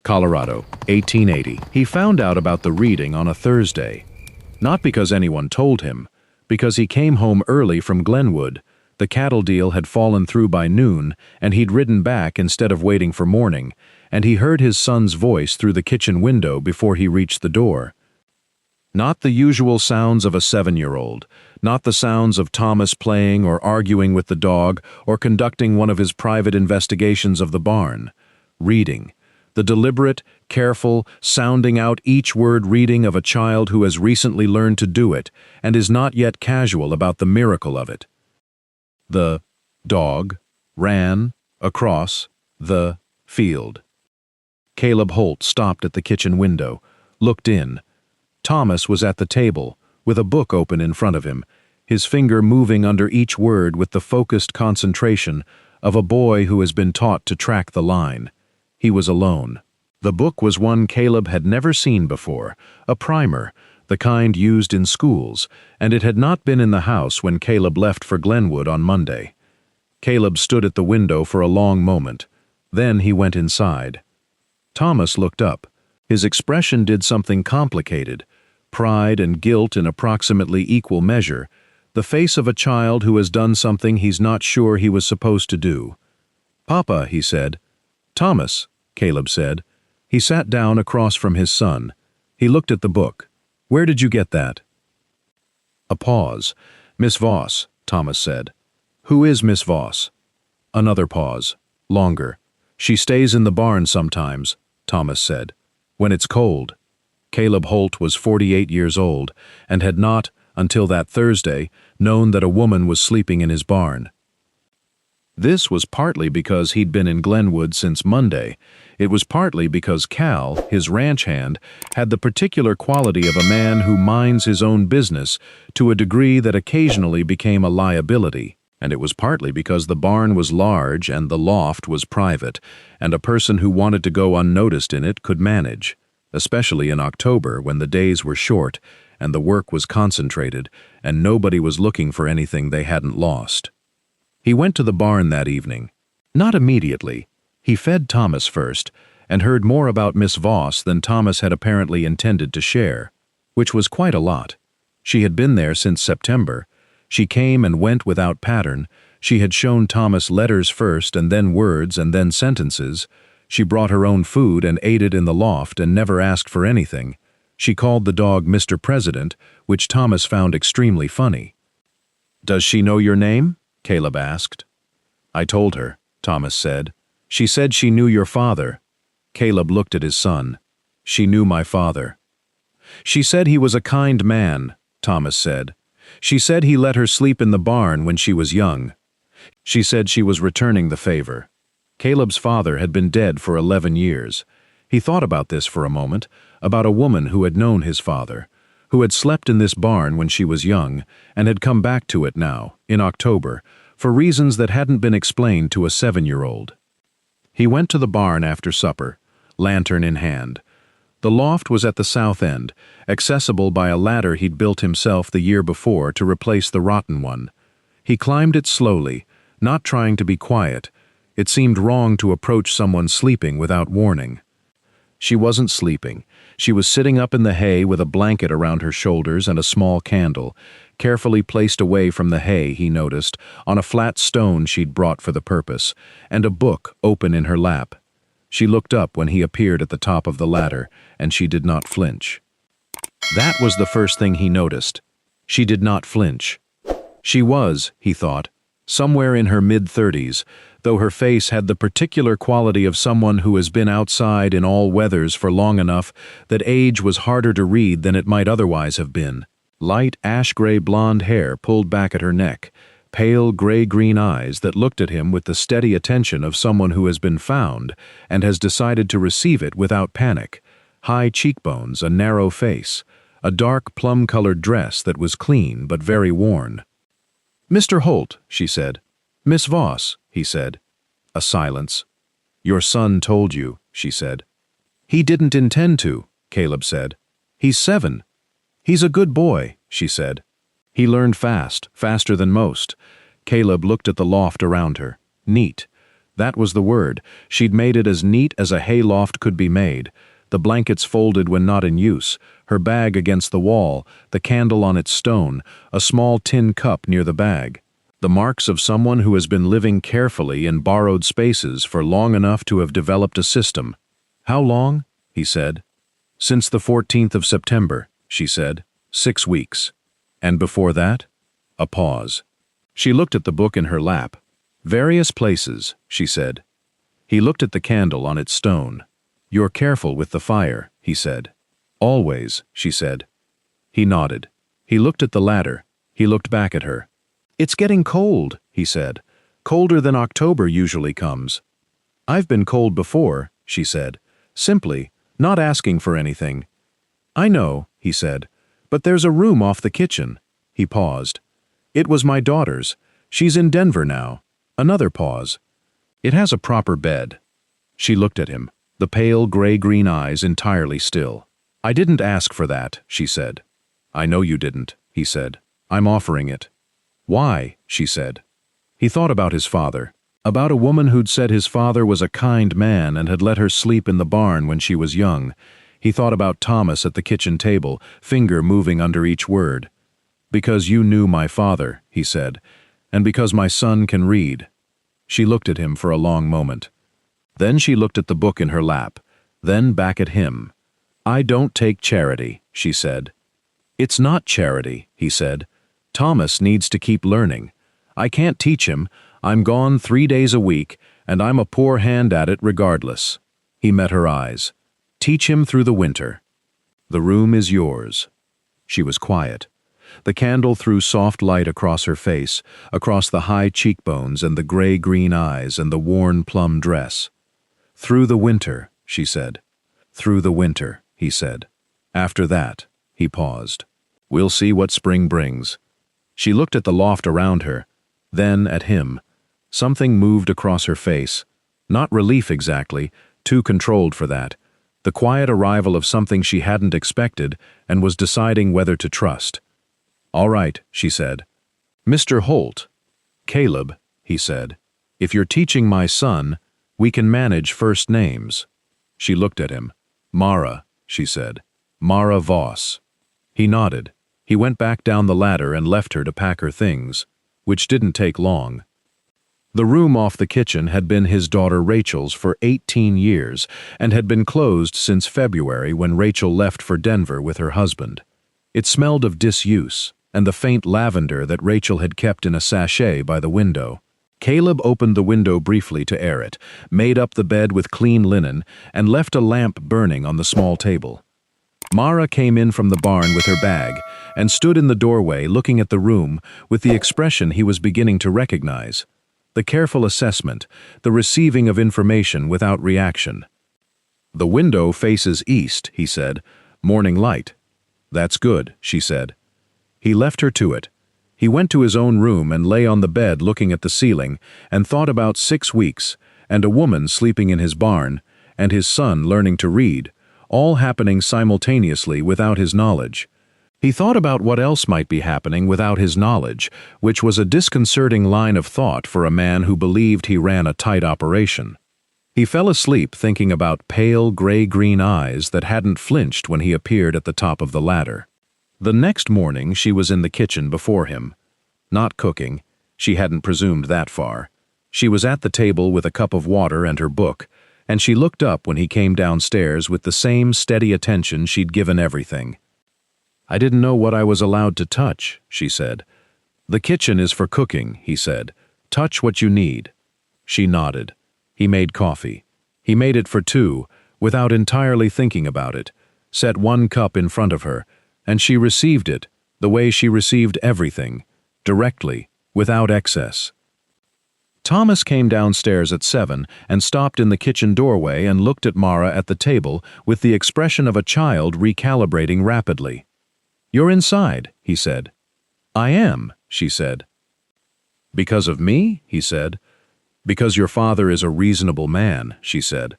Colorado, 1880. He found out about the reading on a Thursday. Not because anyone told him, because he came home early from Glenwood. The cattle deal had fallen through by noon, and he'd ridden back instead of waiting for morning, and he heard his son's voice through the kitchen window before he reached the door. Not the usual sounds of a 7-year-old, not the sounds of Thomas playing or arguing with the dog or conducting one of his private investigations of the barn. Reading. The deliberate, careful, sounding out each word reading of a child who has recently learned to do it and is not yet casual about the miracle of it. The dog ran across the field. Caleb Holt stopped at the kitchen window, looked in. Thomas was at the table, with a book open in front of him, his finger moving under each word with the focused concentration of a boy who has been taught to track the line. He was alone. The book was one Caleb had never seen before, a primer, the kind used in schools, and it had not been in the house when Caleb left for Glenwood on Monday. Caleb stood at the window for a long moment. Then he went inside. Thomas looked up. His expression did something complicated, pride and guilt in approximately equal measure, the face of a child who has done something he's not sure he was supposed to do. "Papa," he said. "Thomas," Caleb said. He sat down across from his son. He looked at the book. "Where did you get that?" A pause. "Miss Voss," Thomas said. "Who is Miss Voss?" Another pause. Longer. "She stays in the barn sometimes," Thomas said. "When it's cold." Caleb Holt was 48 years old and had not, until that Thursday, known that a woman was sleeping in his barn. This was partly because he'd been in Glenwood since Monday. It was partly because Cal, his ranch hand, had the particular quality of a man who minds his own business to a degree that occasionally became a liability. And it was partly because the barn was large and the loft was private, and a person who wanted to go unnoticed in it could manage, especially in October when the days were short and the work was concentrated and nobody was looking for anything they hadn't lost. He went to the barn that evening. Not immediately. He fed Thomas first and heard more about Miss Voss than Thomas had apparently intended to share, which was quite a lot. She had been there since September. She came and went without pattern. She had shown Thomas letters first and then words and then sentences. She brought her own food and ate it in the loft and never asked for anything. She called the dog Mr. President, which Thomas found extremely funny. "Does she know your name?" Caleb asked. "I told her," Thomas said. "She said she knew your father." Caleb looked at his son. "She knew my father." "She said he was a kind man," Thomas said. "She said he let her sleep in the barn when she was young. She said she was returning the favor." Caleb's father had been dead for 11 years. He thought about this for a moment, about a woman who had known his father, who had slept in this barn when she was young and had come back to it now, in October, for reasons that hadn't been explained to a 7-year-old. He went to the barn after supper, lantern in hand. The loft was at the south end, accessible by a ladder he'd built himself the year before to replace the rotten one. He climbed it slowly, not trying to be quiet. It seemed wrong to approach someone sleeping without warning. She wasn't sleeping. She was sitting up in the hay with a blanket around her shoulders and a small candle, carefully placed away from the hay, he noticed, on a flat stone she'd brought for the purpose, and a book open in her lap. She looked up when he appeared at the top of the ladder, and she did not flinch. That was the first thing he noticed. She did not flinch. She was, he thought, somewhere in her mid-30s, though her face had the particular quality of someone who has been outside in all weathers for long enough that age was harder to read than it might otherwise have been. Light ash-gray blonde hair pulled back at her neck, pale gray-green eyes that looked at him with the steady attention of someone who has been found and has decided to receive it without panic, high cheekbones, a narrow face, a dark plum-colored dress that was clean but very worn. "Mr. Holt," she said. "Miss Voss," he said. A silence. "Your son told you," she said. "He didn't intend to," Caleb said. "He's 7. He's a good boy," she said. "He learned fast, faster than most." Caleb looked at the loft around her. Neat. That was the word. She'd made it as neat as a hayloft could be made. The blankets folded when not in use, her bag against the wall, the candle on its stone, a small tin cup near the bag. The marks of someone who has been living carefully in borrowed spaces for long enough to have developed a system. How long? He said. Since the 14th of September, she said. 6 weeks. And before that? A pause. She looked at the book in her lap. Various places, she said. He looked at the candle on its stone. You're careful with the fire, he said. Always, she said. He nodded. He looked at the ladder. He looked back at her. It's getting cold, he said. Colder than October usually comes. I've been cold before, she said. Simply, not asking for anything. I know, he said. But there's a room off the kitchen. He paused. It was my daughter's. She's in Denver now. Another pause. It has a proper bed. She looked at him, the pale gray-green eyes entirely still. I didn't ask for that, she said. I know you didn't, he said. I'm offering it. Why? She said. He thought about his father, about a woman who'd said his father was a kind man and had let her sleep in the barn when she was young. He thought about Thomas at the kitchen table, finger moving under each word. Because you knew my father, he said, and because my son can read. She looked at him for a long moment. Then she looked at the book in her lap, then back at him. I don't take charity, she said. It's not charity, he said. Thomas needs to keep learning. I can't teach him. I'm gone 3 days a week, and I'm a poor hand at it regardless. He met her eyes. Teach him through the winter. The room is yours. She was quiet. The candle threw soft light across her face, across the high cheekbones and the gray-green eyes and the worn plum dress. Through the winter, she said. Through the winter, he said. After that, he paused. We'll see what spring brings. She looked at the loft around her, then at him. Something moved across her face. Not relief exactly, too controlled for that. The quiet arrival of something she hadn't expected and was deciding whether to trust. All right, she said. Mr. Holt. Caleb, he said. If you're teaching my son, we can manage first names. She looked at him. Mara, she said. Mara Voss. He nodded. He went back down the ladder and left her to pack her things, which didn't take long. The room off the kitchen had been his daughter Rachel's for 18 years and had been closed since February when Rachel left for Denver with her husband. It smelled of disuse and the faint lavender that Rachel had kept in a sachet by the window. Caleb opened the window briefly to air it, made up the bed with clean linen, and left a lamp burning on the small table. Mara came in from the barn with her bag and stood in the doorway looking at the room with the expression he was beginning to recognize. The careful assessment, the receiving of information without reaction. The window faces east, he said. Morning light. That's good, she said. He left her to it. He went to his own room and lay on the bed looking at the ceiling and thought about 6 weeks, and a woman sleeping in his barn, and his son learning to read, all happening simultaneously without his knowledge. He thought about what else might be happening without his knowledge, which was a disconcerting line of thought for a man who believed he ran a tight operation. He fell asleep thinking about pale gray-green eyes that hadn't flinched when he appeared at the top of the ladder. The next morning she was in the kitchen before him. Not cooking. She hadn't presumed that far. She was at the table with a cup of water and her book, and she looked up when he came downstairs with the same steady attention she'd given everything. I didn't know what I was allowed to touch, she said. The kitchen is for cooking, he said. Touch what you need. She nodded. He made coffee. He made it for 2, without entirely thinking about it, set 1 cup in front of her, and she received it, the way she received everything, directly, without excess. Thomas came downstairs at 7 and stopped in the kitchen doorway and looked at Mara at the table with the expression of a child recalibrating rapidly. You're inside, he said. I am, she said. Because of me, he said. Because your father is a reasonable man, she said.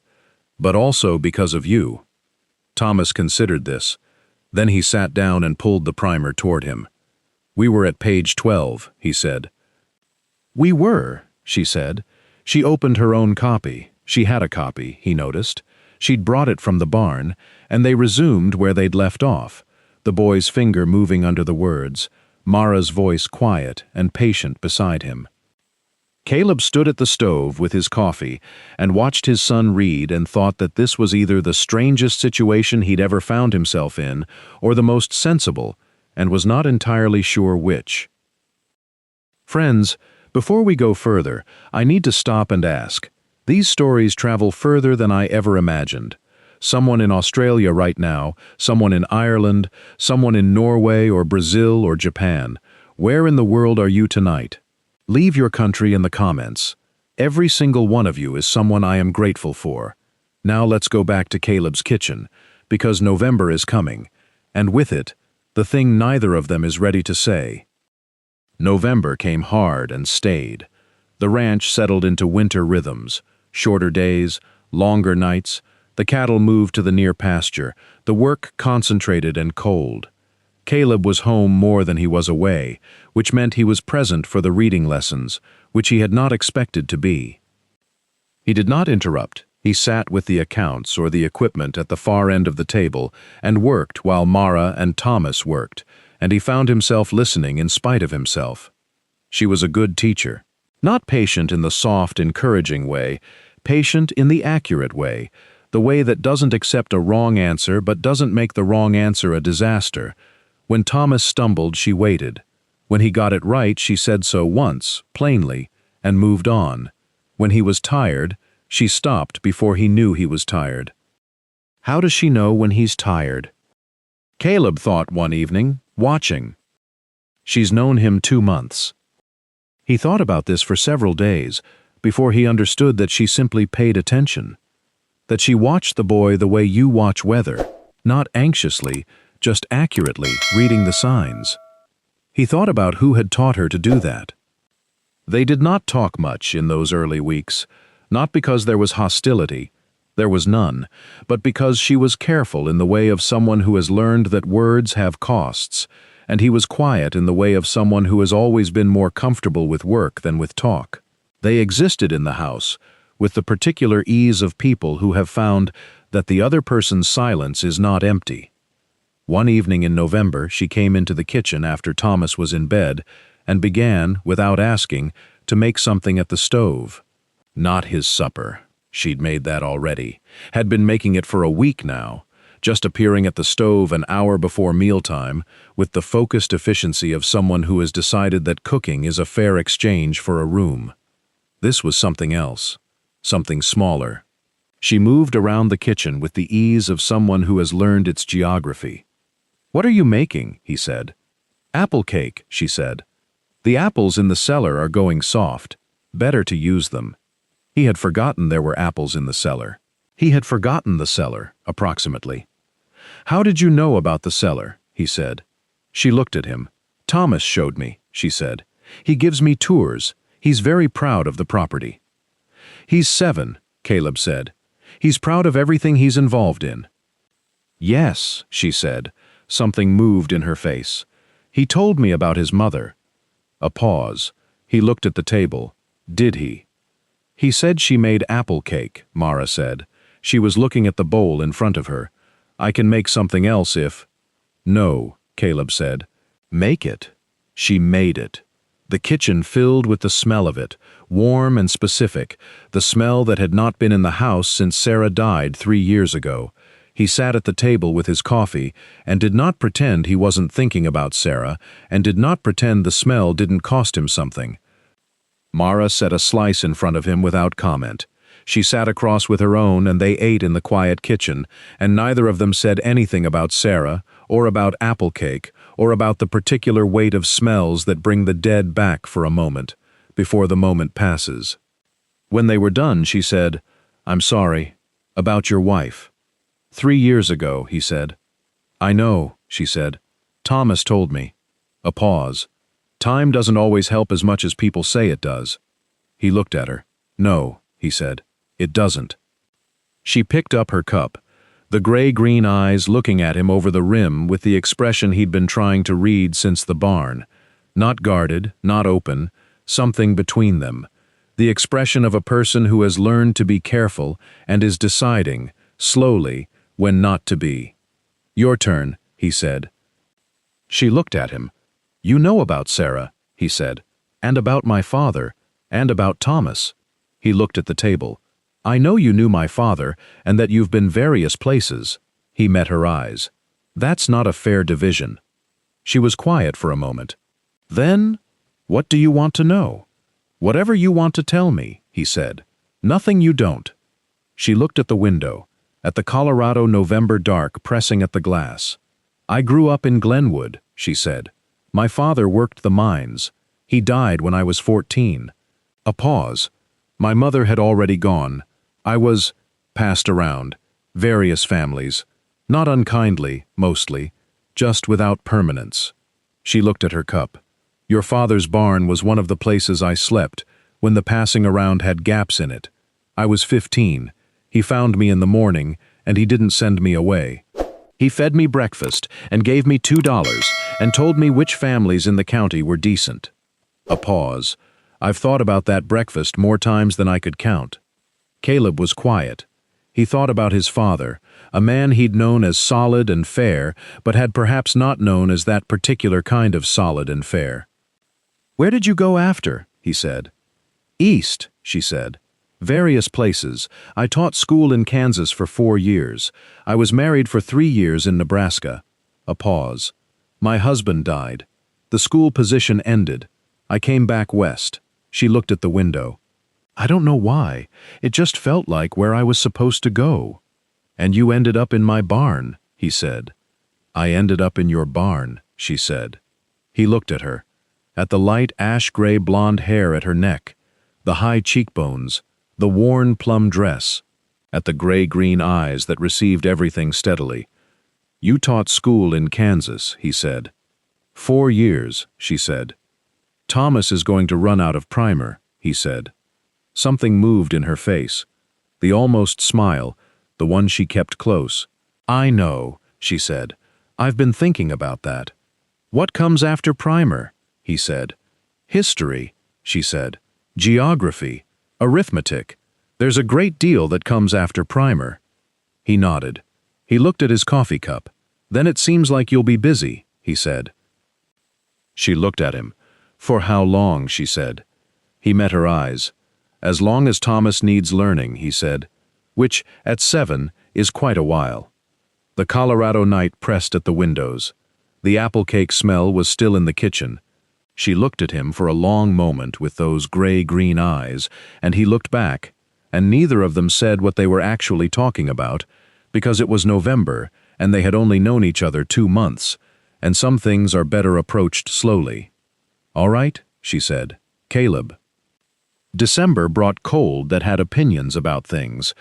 But also because of you. Thomas considered this. Then he sat down and pulled the primer toward him. We were at page 12, he said. We were, she said. She opened her own copy. She had a copy, he noticed. She'd brought it from the barn, and they resumed where they'd left off, the boy's finger moving under the words, Mara's voice quiet and patient beside him. Caleb stood at the stove with his coffee and watched his son read and thought that this was either the strangest situation he'd ever found himself in or the most sensible, and was not entirely sure which. Friends, before we go further, I need to stop and ask. These stories travel further than I ever imagined. Someone in Australia right now, someone in Ireland, someone in Norway or Brazil or Japan. Where in the world are you tonight? Leave your country in the comments. Every single one of you is someone I am grateful for. Now let's go back to Caleb's kitchen, because November is coming, and with it, the thing neither of them is ready to say. November came hard and stayed. The ranch settled into winter rhythms, shorter days, longer nights. The cattle moved to the near pasture, the work concentrated and cold. Caleb was home more than he was away, which meant he was present for the reading lessons, which he had not expected to be. He did not interrupt. He sat with the accounts or the equipment at the far end of the table and worked while Mara and Thomas worked, and he found himself listening in spite of himself. She was a good teacher. Not patient in the soft, encouraging way, patient in the accurate way, the way that doesn't accept a wrong answer but doesn't make the wrong answer a disaster. When Thomas stumbled, she waited. When he got it right, she said so once, plainly, and moved on. When he was tired, she stopped before he knew he was tired. How does she know when he's tired? Caleb thought one evening, watching. She's known him 2 months. He thought about this for several days before he understood that she simply paid attention. That she watched the boy the way you watch weather, not anxiously, just accurately reading the signs. He thought about who had taught her to do that. They did not talk much in those early weeks, not because there was hostility, there was none, but because she was careful in the way of someone who has learned that words have costs, and he was quiet in the way of someone who has always been more comfortable with work than with talk. They existed in the house, with the particular ease of people who have found that the other person's silence is not empty. One evening in November, she came into the kitchen after Thomas was in bed and began, without asking, to make something at the stove. Not his supper. She'd made that already. Had been making it for a week now, just appearing at the stove an hour before mealtime, with the focused efficiency of someone who has decided that cooking is a fair exchange for a room. This was something else, something smaller. She moved around the kitchen with the ease of someone who has learned its geography. "What are you making?" he said. "Apple cake," she said. "The apples in the cellar are going soft. Better to use them." He had forgotten there were apples in the cellar. He had forgotten the cellar, approximately. "How did you know about the cellar?" he said. She looked at him. "Thomas showed me," she said. "He gives me tours. He's very proud of the property." "He's 7, Caleb said. "He's proud of everything he's involved in." "Yes," she said. Something moved in her face. "He told me about his mother." A pause. He looked at the table. "Did he?" "He said she made apple cake," Mara said. She was looking at the bowl in front of her. "I can make something else if—" "No," Caleb said. "Make it." She made it. The kitchen filled with the smell of it, warm and specific, the smell that had not been in the house since Sarah died 3 years ago. He sat at the table with his coffee and did not pretend he wasn't thinking about Sarah and did not pretend the smell didn't cost him something. Mara set a slice in front of him without comment. She sat across with her own and they ate in the quiet kitchen, and neither of them said anything about Sarah or about apple cake or about the particular weight of smells that bring the dead back for a moment, before the moment passes. When they were done, she said, "I'm sorry. About your wife." 3 years ago, he said. "I know," she said. "Thomas told me." A pause. "Time doesn't always help as much as people say it does." He looked at her. "No," he said. "It doesn't." She picked up her cup, the gray-green eyes looking at him over the rim with the expression he'd been trying to read since the barn. Not guarded, not open, something between them. the expression of a person who has learned to be careful and is deciding, slowly, when not to be. "Your turn," he said. She looked at him. "You know about Sarah," he said, "and about my father, and about Thomas." He looked at the table. "I know you knew my father, and that you've been various places." He met her eyes. "That's not a fair division." She was quiet for a moment. "Then, what do you want to know?" "Whatever you want to tell me," he said. "Nothing you don't." She looked at the window, at the Colorado November dark pressing at the glass. "I grew up in Glenwood," she said. "My father worked the mines. He died when I was 14. A pause. My mother had already gone. I was passed around, various families, not unkindly, mostly, just without permanence." She looked at her cup. "Your father's barn was one of the places I slept when the passing around had gaps in it. I was 15. He found me in the morning, and he didn't send me away. He fed me breakfast and gave me $2 and told me which families in the county were decent." A pause. "I've thought about that breakfast more times than I could count." Caleb was quiet. He thought about his father, a man he'd known as solid and fair, but had perhaps not known as that particular kind of solid and fair. "Where did you go after?" he said. "East," she said. "Various places. I taught school in Kansas for 4 years. I was married for 3 years in Nebraska." A pause. "My husband died. The school position ended. I came back west." She looked at the window. "I don't know why. It just felt like where I was supposed to go." "And you ended up in my barn," he said. "I ended up in your barn," she said. He looked at her, at the light ash-gray blonde hair at her neck, the high cheekbones, the worn plum dress, at the gray-green eyes that received everything steadily. "You taught school in Kansas," he said. 4 years, she said. "Thomas is going to run out of primer," he said. Something moved in her face. The almost smile, the one she kept close. "I know," she said. "I've been thinking about that." "What comes after primer?" he said. "History," she said. "Geography. Arithmetic. There's a great deal that comes after primer." He nodded. He looked at his coffee cup. "Then it seems like you'll be busy," he said. She looked at him. "For how long?" she said. He met her eyes. "As long as Thomas needs learning," he said, "which, at 7, is quite a while." The Colorado night pressed at the windows. The apple cake smell was still in the kitchen. She looked at him for a long moment with those gray-green eyes, and he looked back, and neither of them said what they were actually talking about, because it was November, and they had only known each other 2 months, and some things are better approached slowly. "All right," she said. "Caleb." December brought cold that had opinions about things,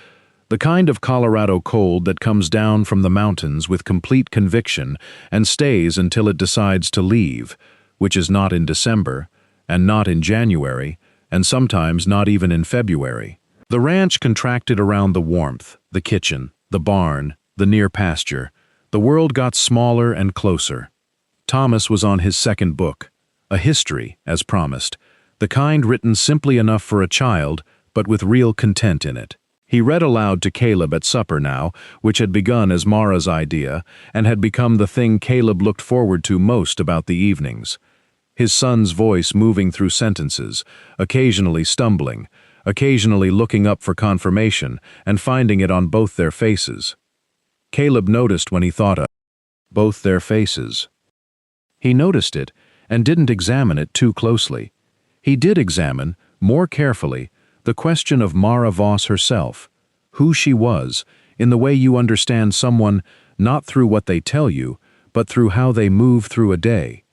the kind of Colorado cold that comes down from the mountains with complete conviction and stays until it decides to leave, which is not in December, and not in January, and sometimes not even in February. The ranch contracted around the warmth, the kitchen, the barn, the near pasture. The world got smaller and closer. Thomas was on his second book, a history, as promised, the kind written simply enough for a child, but with real content in it. He read aloud to Caleb at supper now, which had begun as Mara's idea, and had become the thing Caleb looked forward to most about the evenings. His son's voice moving through sentences, occasionally stumbling, occasionally looking up for confirmation and finding it on both their faces. Caleb noticed when he thought of both their faces. He noticed it and didn't examine it too closely. He did examine, more carefully, the question of Mara Voss herself, who she was, in the way you understand someone not through what they tell you, but through how they move through a day.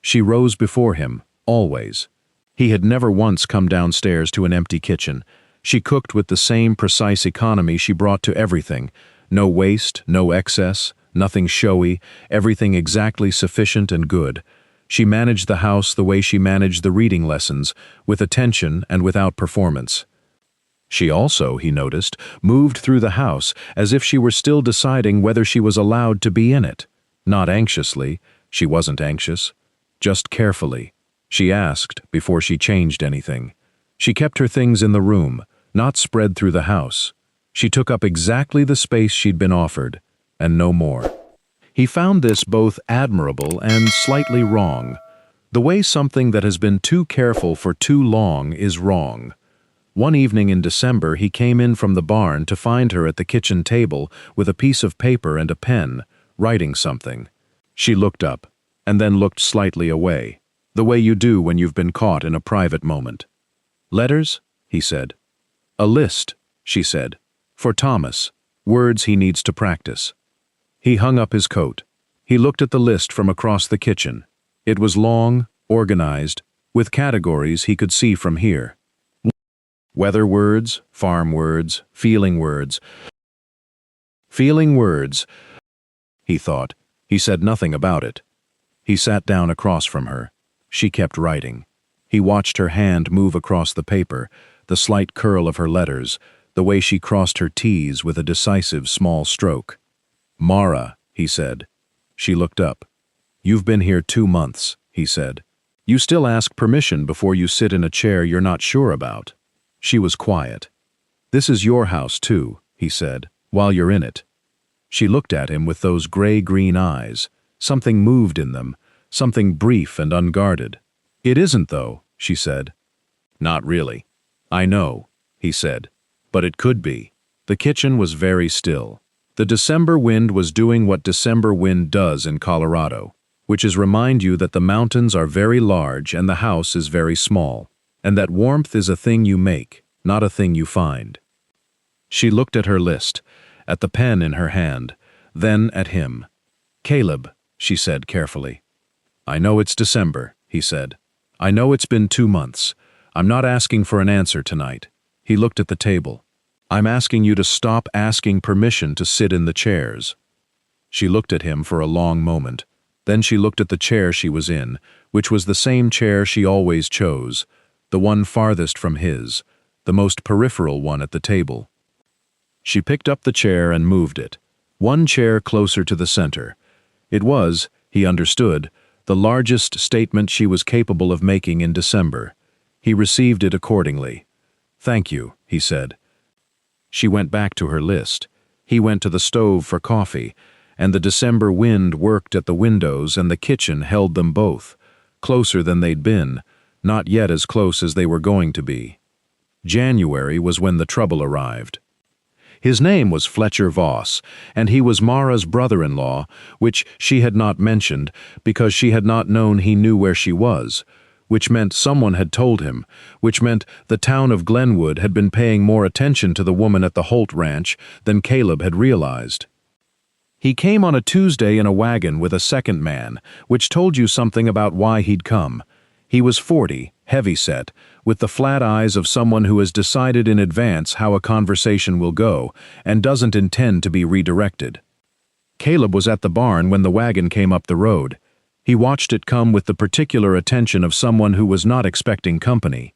She rose before him, always. He had never once come downstairs to an empty kitchen. She cooked with the same precise economy she brought to everything. No waste, no excess, nothing showy, everything exactly sufficient and good. She managed the house the way she managed the reading lessons, with attention and without performance. She also, he noticed, moved through the house as if she were still deciding whether she was allowed to be in it. Not anxiously, she wasn't anxious, just carefully. She asked before she changed anything. She kept her things in the room, not spread through the house. She took up exactly the space she'd been offered, and no more. He found this both admirable and slightly wrong. The way something that has been too careful for too long is wrong. One evening in December, he came in from the barn to find her at the kitchen table with a piece of paper and a pen, writing something. She looked up, and then looked slightly away, the way you do when you've been caught in a private moment. "Letters?" he said. "A list," she said. "For Thomas. Words he needs to practice." He hung up his coat. He looked at the list from across the kitchen. It was long, organized, with categories he could see from here. Weather words, farm words, feeling words. Feeling words, he thought. He said nothing about it. He sat down across from her. She kept writing. He watched her hand move across the paper, the slight curl of her letters, the way she crossed her T's with a decisive small stroke. "Mara," he said. She looked up. "You've been here 2 months," he said. "You still ask permission before you sit in a chair you're not sure about." She was quiet. "This is your house too," he said, "while you're in it." She looked at him with those gray-green eyes. Something moved in them, something brief and unguarded. "It isn't, though," she said. "Not really." "I know," he said, "but it could be." The kitchen was very still. The December wind was doing what December wind does in Colorado, which is remind you that the mountains are very large and the house is very small, and that warmth is a thing you make, not a thing you find. She looked at her list, at the pen in her hand, then at him. "Caleb," she said carefully. "I know it's December," he said. "I know it's been 2 months. I'm not asking for an answer tonight." He looked at the table. "I'm asking you to stop asking permission to sit in the chairs." She looked at him for a long moment. Then she looked at the chair she was in, which was the same chair she always chose, the one farthest from his, the most peripheral one at the table. She picked up the chair and moved it, one chair closer to the center. It was, he understood, the largest statement she was capable of making in December. He received it accordingly. "Thank you," he said. She went back to her list. He went to the stove for coffee, and the December wind worked at the windows and the kitchen held them both, closer than they'd been, not yet as close as they were going to be. January was when the trouble arrived. His name was Fletcher Voss, and he was Mara's brother-in-law, which she had not mentioned because she had not known he knew where she was, which meant someone had told him, which meant the town of Glenwood had been paying more attention to the woman at the Holt Ranch than Caleb had realized. He came on a Tuesday in a wagon with a second man, which told you something about why he'd come. He was 40, heavy-set, with the flat eyes of someone who has decided in advance how a conversation will go and doesn't intend to be redirected. Caleb was at the barn when the wagon came up the road. He watched it come with the particular attention of someone who was not expecting company.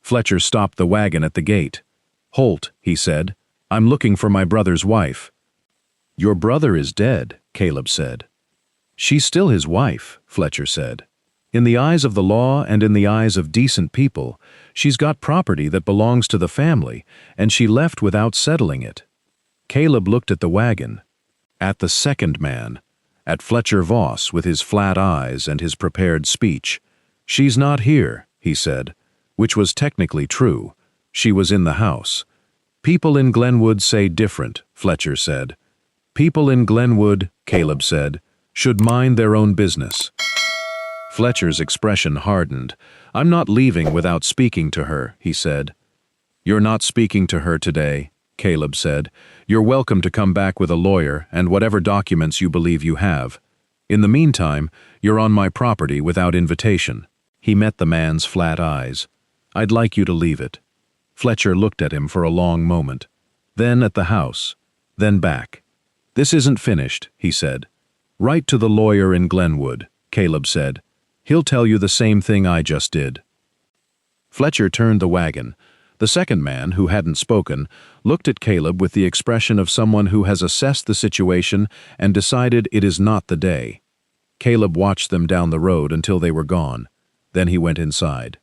Fletcher stopped the wagon at the gate. "Holt," he said, "I'm looking for my brother's wife." "Your brother is dead," Caleb said. "She's still his wife," Fletcher said. "In the eyes of the law and in the eyes of decent people, she's got property that belongs to the family, and she left without settling it." Caleb looked at the wagon, at the second man, at Fletcher Voss with his flat eyes and his prepared speech. "She's not here," he said, which was technically true. She was in the house. "People in Glenwood say different," Fletcher said. "People in Glenwood," Caleb said, "should mind their own business." Fletcher's expression hardened. "I'm not leaving without speaking to her," he said. "You're not speaking to her today," Caleb said. "You're welcome to come back with a lawyer and whatever documents you believe you have. In the meantime, you're on my property without invitation." He met the man's flat eyes. "I'd like you to leave it." Fletcher looked at him for a long moment, then at the house, then back. "This isn't finished," he said. "Write to the lawyer in Glenwood," Caleb said. "He'll tell you the same thing I just did." Fletcher turned the wagon. The second man, who hadn't spoken, looked at Caleb with the expression of someone who has assessed the situation and decided it is not the day. Caleb watched them down the road until they were gone. Then he went inside.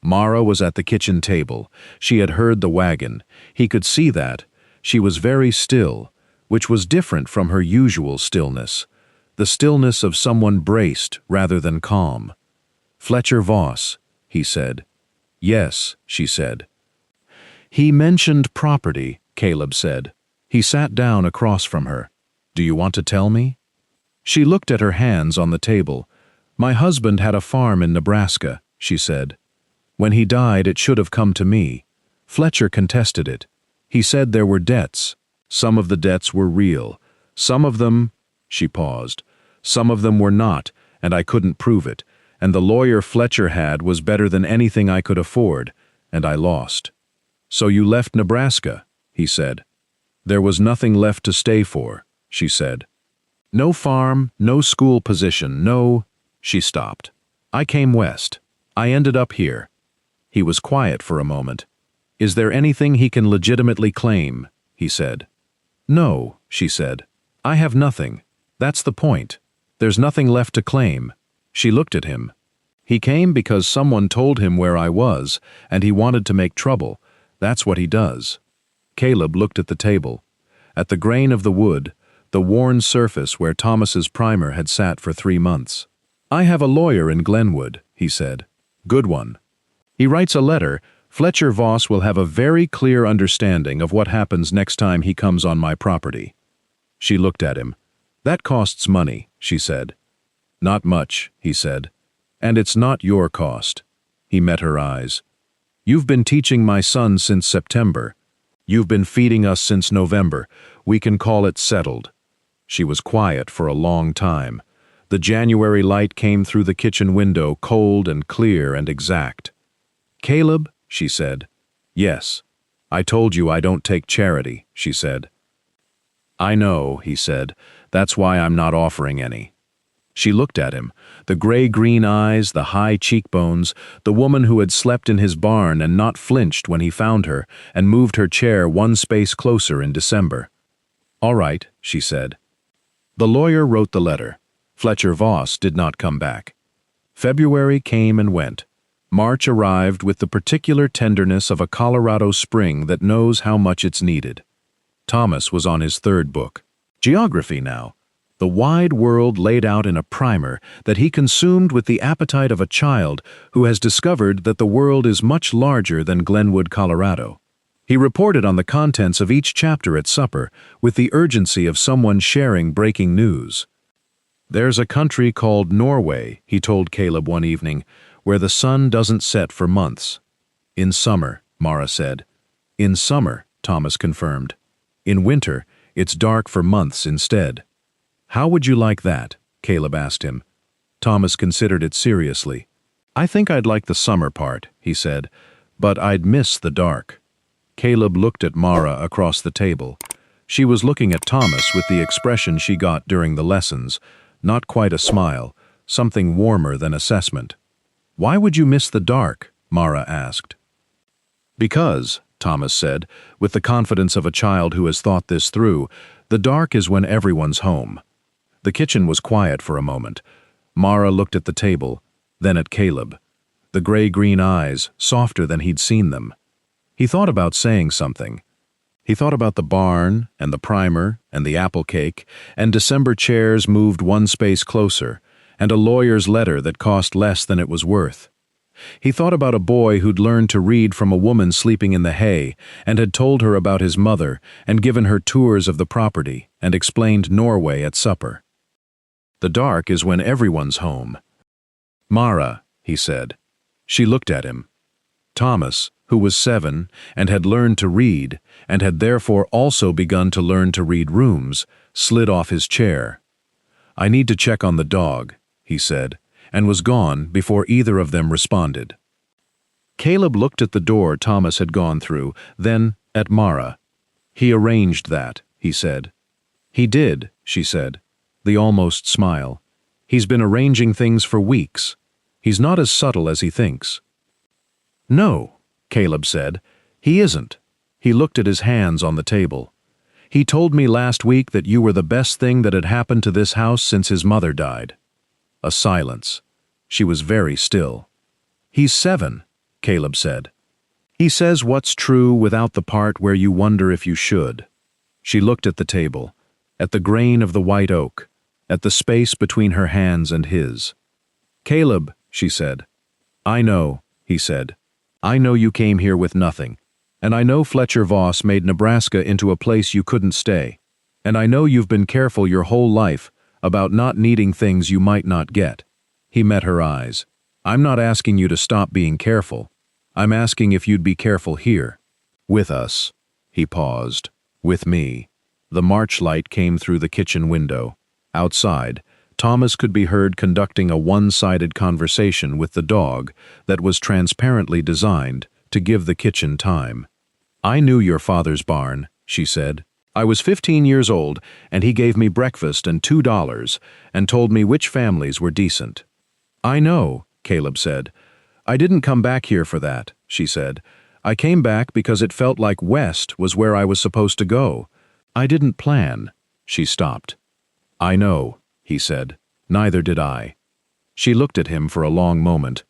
Mara was at the kitchen table. She had heard the wagon. He could see that. She was very still, which was different from her usual stillness. The stillness of someone braced rather than calm. "Fletcher Voss," he said. "Yes," she said. "He mentioned property," Caleb said. He sat down across from her. "Do you want to tell me?" She looked at her hands on the table. "My husband had a farm in Nebraska," she said. "When he died, it should have come to me. Fletcher contested it. He said there were debts. Some of the debts were real. Some of them—" she paused. "Some of them were not, and I couldn't prove it. And the lawyer Fletcher had was better than anything I could afford, and I lost." "So you left Nebraska," he said. "There was nothing left to stay for," she said. "No farm, no school position, no—" She stopped. "I came west. I ended up here." He was quiet for a moment. "Is there anything he can legitimately claim?" he said. "No," she said. "I have nothing. That's the point. There's nothing left to claim." She looked at him. "He came because someone told him where I was, and he wanted to make trouble. That's what he does." Caleb looked at the table, at the grain of the wood, the worn surface where Thomas's primer had sat for 3 months. "I have a lawyer in Glenwood," he said. "Good one. He writes a letter. Fletcher Voss will have a very clear understanding of what happens next time he comes on my property." She looked at him. "That costs money," she said. "Not much," he said. "And it's not your cost." He met her eyes. "You've been teaching my son since September. You've been feeding us since November. We can call it settled." She was quiet for a long time. The January light came through the kitchen window, cold and clear and exact. "Caleb," she said. "Yes. I told you I don't take charity," she said. "I know," he said. "That's why I'm not offering any." She looked at him, the gray-green eyes, the high cheekbones, the woman who had slept in his barn and not flinched when he found her, and moved her chair one space closer in December. "All right," she said. The lawyer wrote the letter. Fletcher Voss did not come back. February came and went. March arrived with the particular tenderness of a Colorado spring that knows how much it's needed. Thomas was on his 3rd book. Geography now. The wide world laid out in a primer that he consumed with the appetite of a child who has discovered that the world is much larger than Glenwood, Colorado. He reported on the contents of each chapter at supper with the urgency of someone sharing breaking news. "There's a country called Norway," he told Caleb one evening, "where the sun doesn't set for months." "In summer," Mara said. "In summer," Thomas confirmed. "In winter, it's dark for months instead." "How would you like that?" Caleb asked him. Thomas considered it seriously. "I think I'd like the summer part," he said, "but I'd miss the dark." Caleb looked at Mara across the table. She was looking at Thomas with the expression she got during the lessons, not quite a smile, something warmer than assessment. "Why would you miss the dark?" Mara asked. "Because," Thomas said, with the confidence of a child who has thought this through, "the dark is when everyone's home." The kitchen was quiet for a moment. Mara looked at the table, then at Caleb. The gray-green eyes, softer than he'd seen them. He thought about saying something. He thought about the barn, and the primer, and the apple cake, and December chairs moved one space closer, and a lawyer's letter that cost less than it was worth. He thought about a boy who'd learned to read from a woman sleeping in the hay, and had told her about his mother, and given her tours of the property, and explained Norway at supper. "The dark is when everyone's home." "Mara," he said. She looked at him. Thomas, who was 7 and had learned to read, and had therefore also begun to learn to read rooms, slid off his chair. "I need to check on the dog," he said, and was gone before either of them responded. Caleb looked at the door Thomas had gone through, then at Mara. "He arranged that," he said. "He did," she said, the almost smile. "He's been arranging things for weeks. He's not as subtle as he thinks." "No," Caleb said. "He isn't." He looked at his hands on the table. "He told me last week that you were the best thing that had happened to this house since his mother died." A silence. She was very still. "He's 7," Caleb said. He says what's true without the part where you wonder if you should. She looked at the table, at the grain of the white oak, at the space between her hands and his. Caleb, she said. I know, he said. I know you came here with nothing. And I know Fletcher Voss made Nebraska into a place you couldn't stay. And I know you've been careful your whole life about not needing things you might not get. He met her eyes. I'm not asking you to stop being careful. I'm asking if you'd be careful here. With us. He paused. With me. The March light came through the kitchen window. Outside, Thomas could be heard conducting a one-sided conversation with the dog that was transparently designed to give the kitchen time. I knew your father's barn, she said. I was 15 years old, and he gave me breakfast and $2 and told me which families were decent. I know, Caleb said. I didn't come back here for that, she said. I came back because it felt like West was where I was supposed to go. I didn't plan. She stopped. I know, he said. Neither did I. She looked at him for a long moment,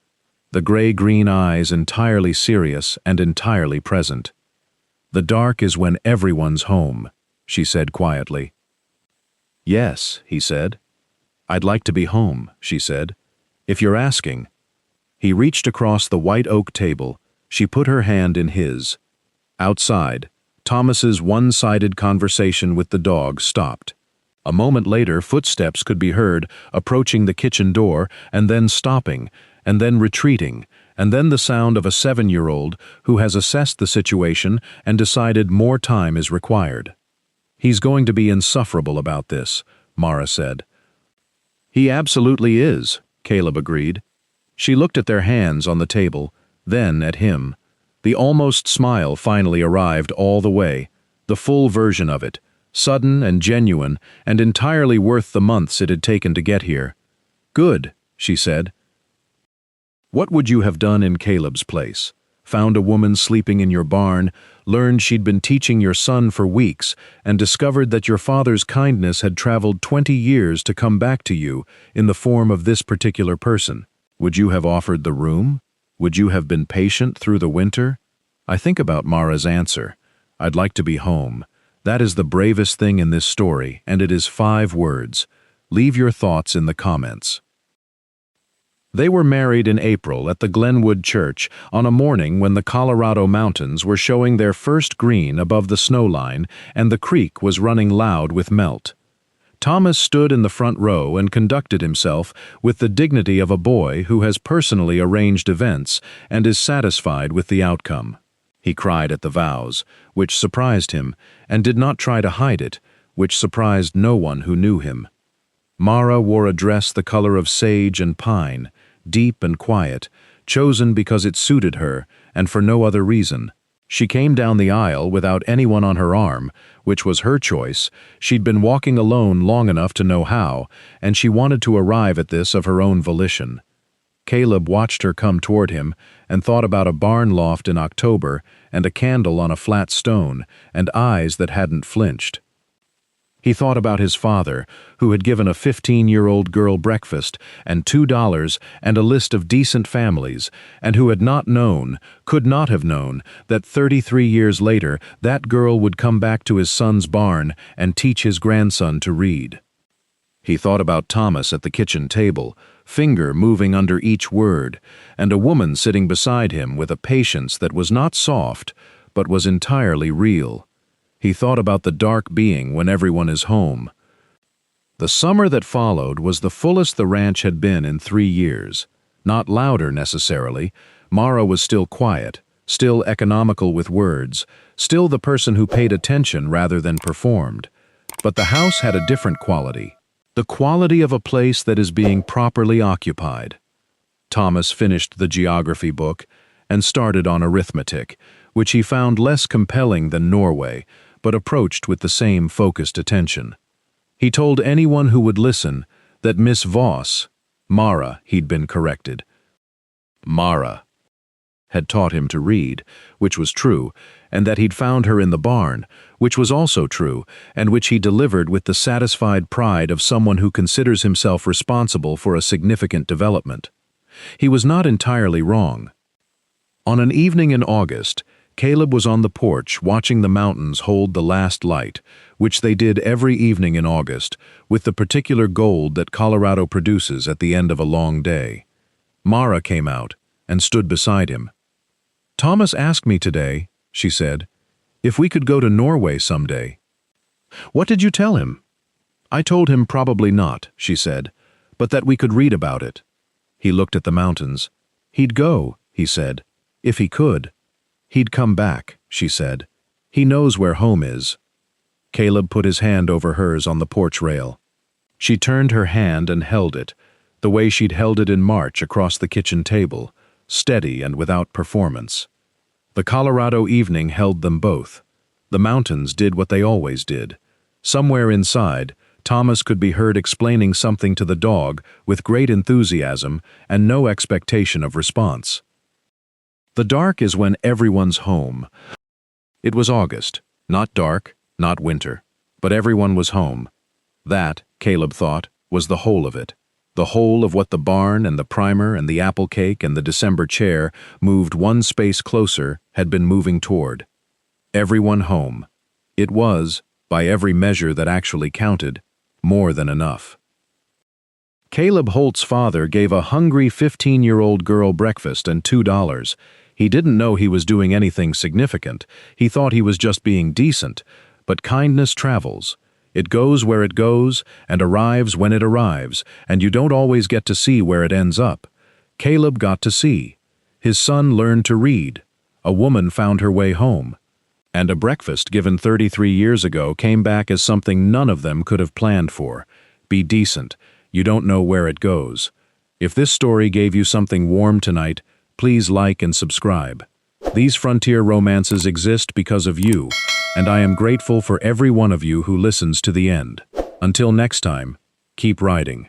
the gray-green eyes entirely serious and entirely present. The dark is when everyone's home, she said quietly. Yes, he said. I'd like to be home, she said. If you're asking. He reached across the white oak table. She put her hand in his. Outside, Thomas's one-sided conversation with the dog stopped. A moment later, footsteps could be heard approaching the kitchen door and then stopping, and then retreating, and then the sound of a 7-year-old who has assessed the situation and decided more time is required. He's going to be insufferable about this, Mara said. He absolutely is, Caleb agreed. She looked at their hands on the table, then at him. The almost smile finally arrived all the way, the full version of it, sudden and genuine and entirely worth the months it had taken to get here. Good, she said. What would you have done in Caleb's place? Found a woman sleeping in your barn, learned she'd been teaching your son for weeks, and discovered that your father's kindness had traveled 20 years to come back to you in the form of this particular person. Would you have offered the room? Would you have been patient through the winter? I think about Mara's answer. I'd like to be home. That is the bravest thing in this story, and it is 5 words. Leave your thoughts in the comments. They were married in April at the Glenwood Church on a morning when the Colorado mountains were showing their first green above the snow line and the creek was running loud with melt. Thomas stood in the front row and conducted himself with the dignity of a boy who has personally arranged events and is satisfied with the outcome. He cried at the vows, which surprised him, and did not try to hide it, which surprised no one who knew him. Mara wore a dress the color of sage and pine, deep and quiet, chosen because it suited her and for no other reason. She came down the aisle without anyone on her arm, which was her choice. She'd been walking alone long enough to know how, and she wanted to arrive at this of her own volition. Caleb watched her come toward him and thought about a barn loft in October and a candle on a flat stone and eyes that hadn't flinched. He thought about his father, who had given a 15-year-old girl breakfast and $2 and a list of decent families, and who had not known, could not have known, that 33 years later that girl would come back to his son's barn and teach his grandson to read. He thought about Thomas at the kitchen table, finger moving under each word, and a woman sitting beside him with a patience that was not soft, but was entirely real. He thought about the dark being when everyone is home. The summer that followed was the fullest the ranch had been in 3 years. Not louder necessarily. Mara was still quiet, still economical with words, still the person who paid attention rather than performed. But the house had a different quality. The quality of a place that is being properly occupied. Thomas finished the geography book and started on arithmetic, which he found less compelling than Norway, but approached with the same focused attention. He told anyone who would listen that Miss Voss, Mara, he'd been corrected, Mara, had taught him to read, which was true, and that he'd found her in the barn, which was also true, and which he delivered with the satisfied pride of someone who considers himself responsible for a significant development. He was not entirely wrong. On an evening in August, Caleb was on the porch watching the mountains hold the last light, which they did every evening in August, with the particular gold that Colorado produces at the end of a long day. Mara came out and stood beside him. "Thomas asked me today," she said, "if we could go to Norway someday." "What did you tell him?" "I told him probably not," she said, "but that we could read about it." He looked at the mountains. "He'd go," he said, "if he could." "He'd come back," she said. "He knows where home is." Caleb put his hand over hers on the porch rail. She turned her hand and held it, the way she'd held it in March across the kitchen table, steady and without performance. The Colorado evening held them both. The mountains did what they always did. Somewhere inside, Thomas could be heard explaining something to the dog with great enthusiasm and no expectation of response. The dark is when everyone's home. It was August, not dark, not winter, but everyone was home. That, Caleb thought, was the whole of it. The whole of what the barn and the primer and the apple cake and the December chair moved one space closer had been moving toward. Everyone home. It was, by every measure that actually counted, more than enough. Caleb Holt's father gave a hungry 15-year-old girl breakfast and $2. He didn't know he was doing anything significant. He thought he was just being decent. But kindness travels. It goes where it goes and arrives when it arrives, and you don't always get to see where it ends up. Caleb got to see. His son learned to read. A woman found her way home. And a breakfast given 33 years ago came back as something none of them could have planned for. Be decent. You don't know where it goes. If this story gave you something warm tonight, please like and subscribe. These frontier romances exist because of you, and I am grateful for every one of you who listens to the end. Until next time, keep writing.